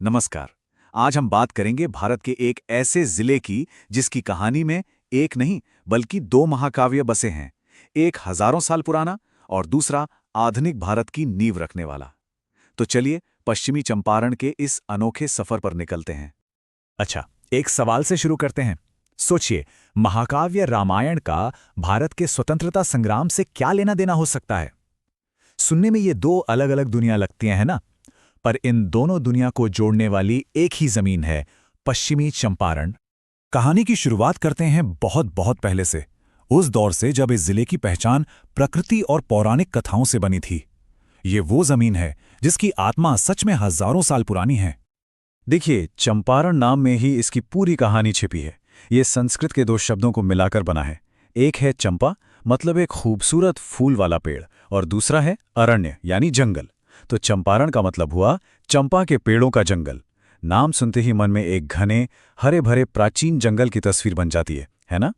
नमस्कार। आज हम बात करेंगे भारत के एक ऐसे जिले की जिसकी कहानी में एक नहीं बल्कि दो महाकाव्य बसे हैं। एक हजारों साल पुराना और दूसरा आधुनिक भारत की नींव रखने वाला। तो चलिए पश्चिमी चंपारण के इस अनोखे सफर पर निकलते हैं। अच्छा, एक सवाल से शुरू करते हैं। सोचिए, महाकाव्य रामायण का भारत के स्वतंत्रता संग्राम से क्या लेना देना हो सकता है? सुनने में ये दो अलग अलग दुनिया लगती हैं, है ना? पर इन दोनों दुनिया को जोड़ने वाली एक ही जमीन है, पश्चिमी चंपारण। कहानी की शुरुआत करते हैं बहुत बहुत पहले से, उस दौर से जब इस जिले की पहचान प्रकृति और पौराणिक कथाओं से बनी थी। ये वो जमीन है जिसकी आत्मा सच में हजारों साल पुरानी है। देखिए, चंपारण नाम में ही इसकी पूरी कहानी छिपी है। ये संस्कृत के दो शब्दों को मिलाकर बना है। एक है चंपा, मतलब एक खूबसूरत फूल वाला पेड़, और दूसरा है अरण्य यानी जंगल। तो चंपारण का मतलब हुआ चंपा के पेड़ों का जंगल। नाम सुनते ही मन में एक घने हरे भरे प्राचीन जंगल की तस्वीर बन जाती है ना?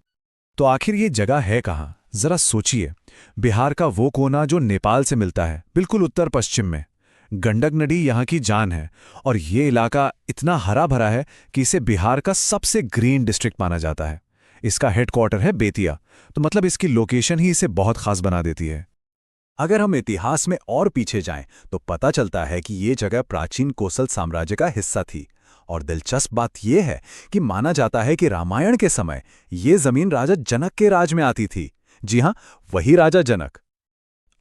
तो आखिर ये जगह है कहाँ? जरा सोचिए। बिहार का वो कोना जो नेपाल से मिलता है, बिल्कुल उत्तर पश्चिम में। गंडक नदी यहाँ की जान है, और ये इलाका इतना हरा भरा है कि इसे बिहार का सबसे ग्रीन डिस्ट्रिक्ट माना जाता है। इसका हेडक्वार्टर है बेतिया, तो मतलब इसकी लोकेशन ही इसे बहुत खास बना देती है। अगर हम इतिहास में और पीछे जाएं तो पता चलता है कि ये जगह प्राचीन कोसल साम्राज्य का हिस्सा थी। और दिलचस्प बात यह है कि माना जाता है कि रामायण के समय ये जमीन राजा जनक के राज में आती थी। जी हां, वही राजा जनक।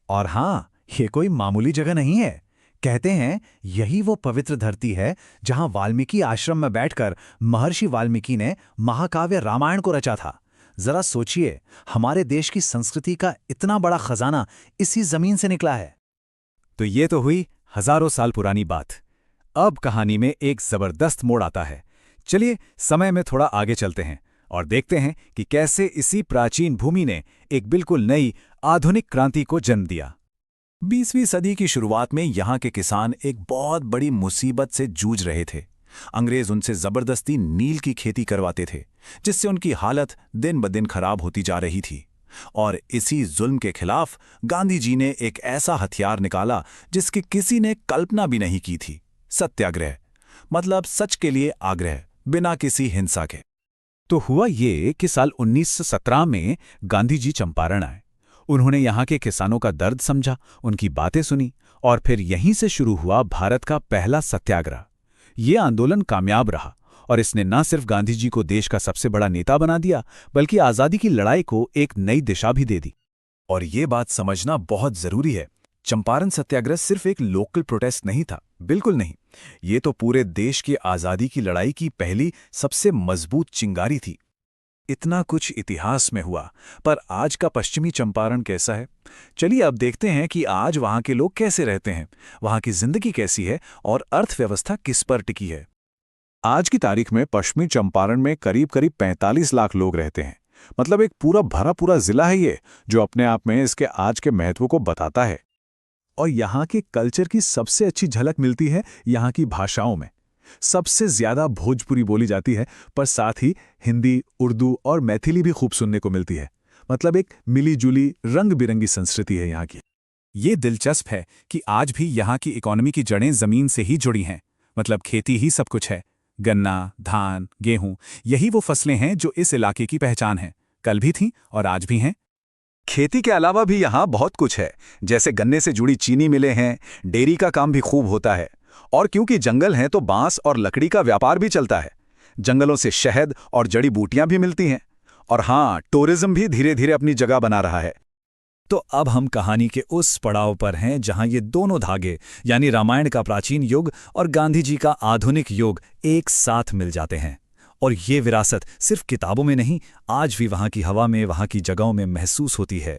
और हाँ, ये कोई मामूली जगह नहीं है। कहते हैं यही वो पवित्र धरती है जहां वाल्मीकि आश्रम में बैठकर महर्षि वाल्मीकि ने महाकाव्य रामायण को रचा था। जरा सोचिए, हमारे देश की संस्कृति का इतना बड़ा खजाना इसी जमीन से निकला है। तो ये तो हुई हजारों साल पुरानी बात। अब कहानी में एक जबरदस्त मोड़ आता है। चलिए समय में थोड़ा आगे चलते हैं और देखते हैं कि कैसे इसी प्राचीन भूमि ने एक बिल्कुल नई आधुनिक क्रांति को जन्म दिया। 20वीं सदी की शुरुआत में यहाँ के किसान एक बहुत बड़ी मुसीबत से जूझ रहे थे। अंग्रेज उनसे जबरदस्ती नील की खेती करवाते थे, जिससे उनकी हालत दिन ब दिन खराब होती जा रही थी। और इसी जुल्म के खिलाफ गांधी जी ने एक ऐसा हथियार निकाला जिसकी किसी ने कल्पना भी नहीं की थी। सत्याग्रह, मतलब सच के लिए आग्रह, बिना किसी हिंसा के। तो हुआ ये कि साल 1917 में गांधी जी चंपारण आए। उन्होंने यहाँ के किसानों का दर्द समझा, उनकी बातें सुनी, और फिर यहीं से शुरू हुआ भारत का पहला सत्याग्रह। ये आंदोलन कामयाब रहा और इसने न सिर्फ गांधी जी को देश का सबसे बड़ा नेता बना दिया, बल्कि आज़ादी की लड़ाई को एक नई दिशा भी दे दी। और ये बात समझना बहुत जरूरी है, चंपारण सत्याग्रह सिर्फ एक लोकल प्रोटेस्ट नहीं था, बिल्कुल नहीं। ये तो पूरे देश की आज़ादी की लड़ाई की पहली सबसे मजबूत चिंगारी थी। इतना कुछ इतिहास में हुआ, पर आज का पश्चिमी चंपारण कैसा है? चलिए अब देखते हैं कि आज वहाँ के लोग कैसे रहते हैं, वहाँ की जिंदगी कैसी है और अर्थव्यवस्था किस पर टिकी है। आज की तारीख में पश्चिमी चंपारण में करीब करीब 45 लाख लोग रहते हैं। मतलब एक पूरा भरा पूरा जिला है ये, जो अपने आप में इसके आज के महत्व को बताता है। और यहाँ के कल्चर की सबसे अच्छी झलक मिलती है यहाँ की भाषाओं में। सबसे ज्यादा भोजपुरी बोली जाती है, पर साथ ही हिंदी, उर्दू और मैथिली भी खूब सुनने को मिलती है। मतलब एक मिली जुली रंग बिरंगी संस्कृति है यहाँ की। ये दिलचस्प है कि आज भी यहाँ की इकोनॉमी की जड़ें जमीन से ही जुड़ी हैं। मतलब खेती ही सब कुछ है। गन्ना, धान, गेहूं, यही वो फसलें हैं जो इस इलाके की पहचान है। कल भी थीं और आज भी हैं। खेती के अलावा भी यहाँ बहुत कुछ है, जैसे गन्ने से जुड़ी चीनी मिलें हैं, डेयरी का काम भी खूब होता है। और क्योंकि जंगल हैं तो बांस और लकड़ी का व्यापार भी चलता है। जंगलों से शहद और जड़ी बूटियां भी मिलती हैं। और हाँ, टूरिज्म भी धीरे धीरे अपनी जगह बना रहा है। तो अब हम कहानी के उस पड़ाव पर हैं जहां ये दोनों धागे, यानी रामायण का प्राचीन युग और गांधी जी का आधुनिक युग, एक साथ मिल जाते हैं। और ये विरासत सिर्फ किताबों में नहीं, आज भी वहां की हवा में, वहां की जगहों में महसूस होती है।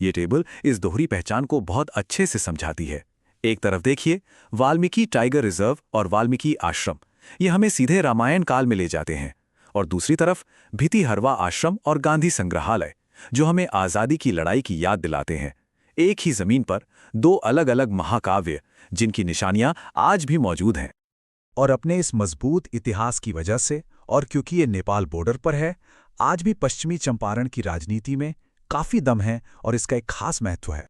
ये टेबल इस दोहरी पहचान को बहुत अच्छे से समझाती है। एक तरफ देखिए वाल्मीकि टाइगर रिजर्व और वाल्मीकि आश्रम, ये हमें सीधे रामायण काल में ले जाते हैं। और दूसरी तरफ भितिहरवा आश्रम और गांधी संग्रहालय, जो हमें आज़ादी की लड़ाई की याद दिलाते हैं। एक ही जमीन पर दो अलग अलग महाकाव्य, जिनकी निशानियां आज भी मौजूद हैं। और अपने इस मजबूत इतिहास की वजह से, और क्योंकि ये नेपाल बॉर्डर पर है, आज भी पश्चिमी चंपारण की राजनीति में काफी दम है और इसका एक खास महत्व है।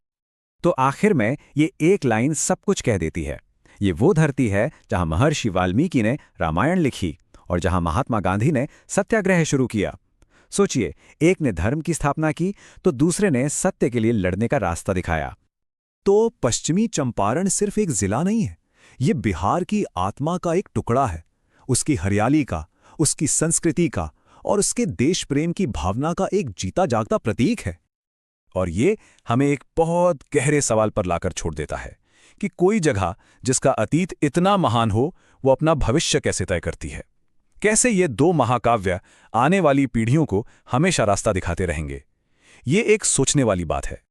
तो आखिर में ये एक लाइन सब कुछ कह देती है। ये वो धरती है जहां महर्षि वाल्मीकि ने रामायण लिखी और जहां महात्मा गांधी ने सत्याग्रह शुरू किया। सोचिए, एक ने धर्म की स्थापना की तो दूसरे ने सत्य के लिए लड़ने का रास्ता दिखाया। तो पश्चिमी चंपारण सिर्फ एक जिला नहीं है, ये बिहार की आत्मा का एक टुकड़ा है, उसकी हरियाली का, उसकी संस्कृति का और उसके देश प्रेम की भावना का एक जीता जागता प्रतीक है। और ये हमें एक बहुत गहरे सवाल पर लाकर छोड़ देता है कि कोई जगह जिसका अतीत इतना महान हो, वो अपना भविष्य कैसे तय करती है। कैसे ये दो महाकाव्य आने वाली पीढ़ियों को हमेशा रास्ता दिखाते रहेंगे। ये एक सोचने वाली बात है।